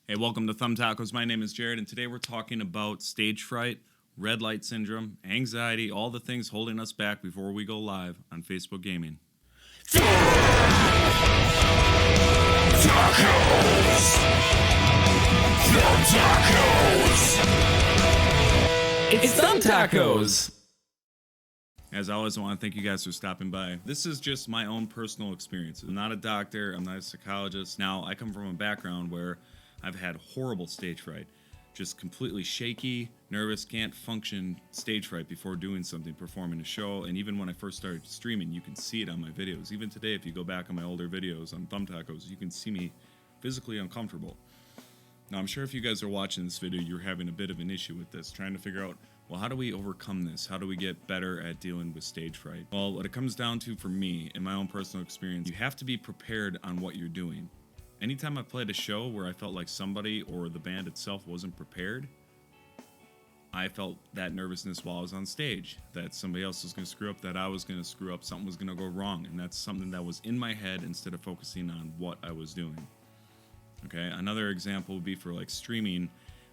Hey, welcome to Thumb Tacos. My name is Jared, and today we're talking about stage fright, red light syndrome, anxiety, all the things holding us back before we go live on Facebook Gaming. Tacos! Thumb Tacos! It's Thumb Tacos! As always, I want to thank you guys for stopping by. This is just my own personal experience. I'm not a doctor, I'm not a psychologist. Now, I come from a background where I've had horrible stage fright. Just completely shaky, nervous, can't function stage fright before doing something, performing a show. And even when I first started streaming, you can see it on my videos. Even today, if you go back on my older videos on Thumb Tacos, you can see me physically uncomfortable. Now, I'm sure if you guys are watching this video, you're having a bit of an issue with this, trying to figure out, well, how do we overcome this? How do we get better at dealing with stage fright? Well, what it comes down to for me, in my own personal experience, you have to be prepared on what you're doing. Anytime I've played a show where I felt like somebody or the band itself wasn't prepared, I felt that nervousness while I was on stage, that somebody else was going to screw up, that I was going to screw up, something was going to go wrong, and that's something that was in my head instead of focusing on what I was doing. Okay, another example would be for like streaming,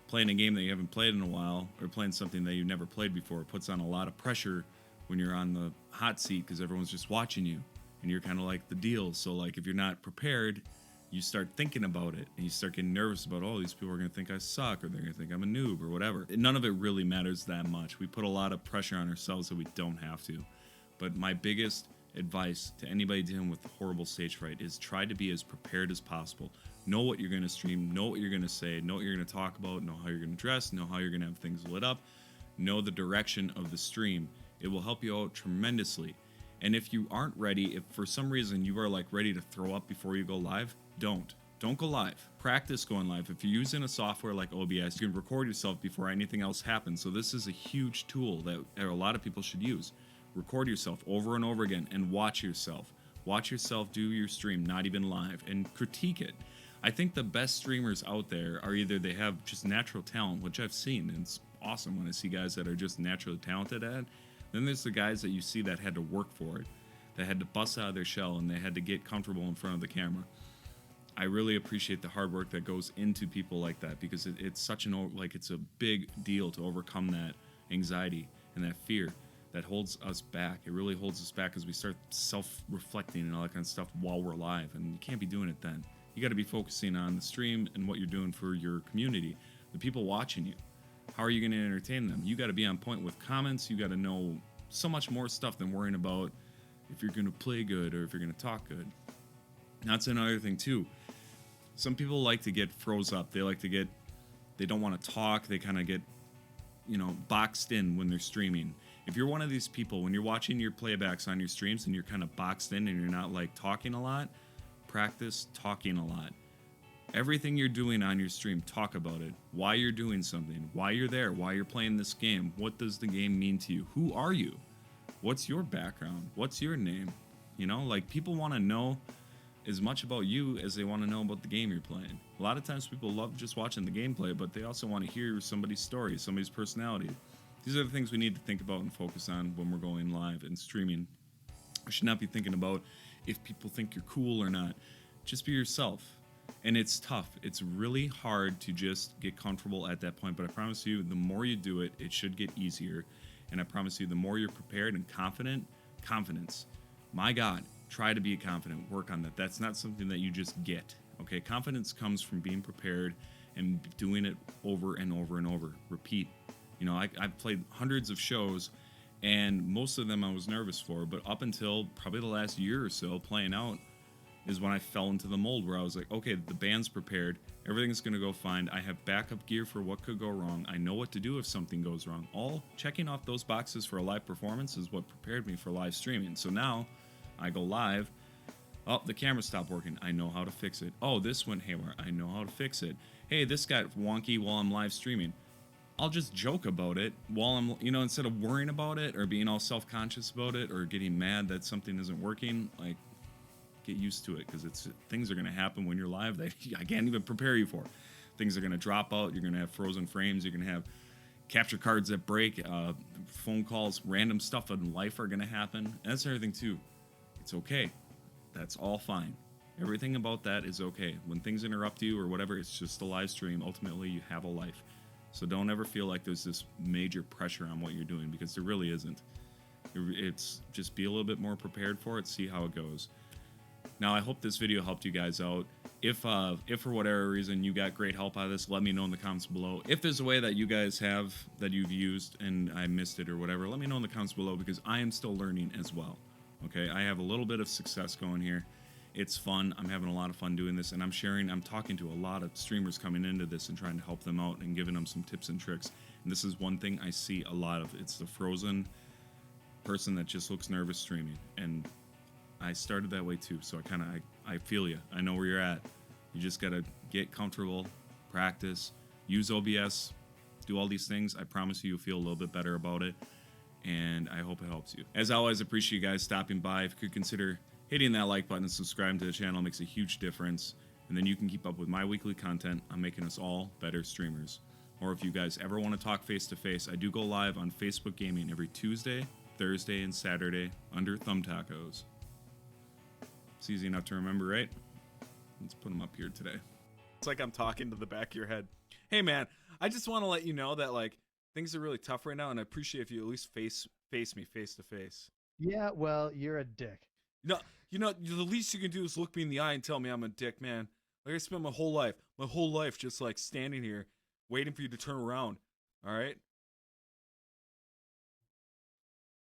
playing a game that you haven't played in a while, or playing something that you've never played before. It puts on a lot of pressure when you're on the hot seat because everyone's just watching you, and you're kind of like the deal. So like if you're not prepared, you start thinking about it, and you start getting nervous about, oh, these people are going to think I suck, or they're going to think I'm a noob, or whatever. None of it really matters that much. We put a lot of pressure on ourselves that we don't have to. But my biggest advice to anybody dealing with horrible stage fright is try to be as prepared as possible. Know what you're going to stream, know what you're going to say, know what you're going to talk about, know how you're going to dress, know how you're going to have things lit up, know the direction of the stream. It will help you out tremendously. And if you aren't ready, if for some reason you are like ready to throw up before you go live, don't go live. Practice going live. If you're using a software like OBS, you can record yourself before anything else happens. So this is a huge tool that a lot of people should use. Record yourself over and over again and watch yourself. Watch yourself do your stream, not even live, and critique it. I think the best streamers out there are either they have just natural talent, which I've seen, and it's awesome when I see guys that are just naturally talented at it. Then there's the guys that you see that had to work for it, that had to bust out of their shell, and they had to get comfortable in front of the camera. I really appreciate the hard work that goes into people like that, because it's such it's a big deal to overcome that anxiety and that fear that holds us back. It really holds us back as we start self-reflecting and all that kind of stuff while we're live, and you can't be doing it then. You got to be focusing on the stream and what you're doing for your community, the people watching you. How are you going to entertain them? You got to be on point with comments. You got to know so much more stuff than worrying about if you're going to play good or if you're going to talk good. That's another thing too. Some people like to get froze up. They don't want to talk. They kind of get, boxed in when they're streaming. If you're one of these people, when you're watching your playbacks on your streams and you're kind of boxed in and you're not like talking a lot, practice talking a lot. Everything you're doing on your stream, talk about it. Why you're doing something, why you're there, why you're playing this game. What does the game mean to you? Who are you? What's your background? What's your name? People want to know as much about you as they want to know about the game you're playing. A lot of times people love just watching the gameplay, but they also want to hear somebody's story, somebody's personality. These are the things we need to think about and focus on when we're going live and streaming. We should not be thinking about if people think you're cool or not. Just be yourself. And it's tough. It's really hard to just get comfortable at that point, but I promise you, the more you do it, it should get easier. And I promise you, the more you're prepared and confidence. My God, try to be confident. Work on that. That's not something that you just get. Okay, confidence comes from being prepared and doing it over and over and over. Repeat. I've played hundreds of shows, and most of them I was nervous for, but up until probably the last year or so playing out is when I fell into the mold where I was like, okay, the band's prepared, everything's going to go fine, I have backup gear for what could go wrong, I know what to do if something goes wrong. All checking off those boxes for a live performance is what prepared me for live streaming. So now I go live, oh, the camera stopped working, I know how to fix it. Oh, this went haywire, I know how to fix it. Hey, this got wonky while I'm live streaming. I'll just joke about it while I'm, instead of worrying about it or being all self-conscious about it or getting mad that something isn't working, get used to it, because things are going to happen when you're live that I can't even prepare you for. Things are going to drop out. You're going to have frozen frames. You're going to have capture cards that break, phone calls, random stuff in life are going to happen. And that's another thing too. It's okay. That's all fine. Everything about that is okay. When things interrupt you or whatever, it's just a live stream. Ultimately, you have a life. So don't ever feel like there's this major pressure on what you're doing, because there really isn't. It's just be a little bit more prepared for it, see how it goes. Now, I hope this video helped you guys out. If for whatever reason you got great help out of this, let me know in the comments below. If there's a way that you guys have that you've used and I missed it or whatever, let me know in the comments below, because I am still learning as well. Okay, I have a little bit of success going here. It's fun. I'm having a lot of fun doing this, and I'm talking to a lot of streamers coming into this and trying to help them out and giving them some tips and tricks. And this is one thing I see a lot of. It's the frozen person that just looks nervous streaming, and I started that way too, so I feel you. I know where you're at. You just gotta get comfortable, practice, use OBS, do all these things. I promise you'll feel a little bit better about it, and I hope it helps you. As always, I appreciate you guys stopping by. If you could consider hitting that like button and subscribing to the channel, makes a huge difference, and then you can keep up with my weekly content on making us all better streamers. Or if you guys ever want to talk face-to-face, I do go live on Facebook Gaming every Tuesday, Thursday, and Saturday under Thumb Tacos. It's easy enough to remember, right? Let's put them up here today. It's like I'm talking to the back of your head. Hey man, I just want to let you know that like things are really tough right now, and I appreciate if you at least face me face to face. Yeah, well, you're a dick. No, the least you can do is look me in the eye and tell me I'm a dick, man. Like I spent my whole life just like standing here waiting for you to turn around. All right?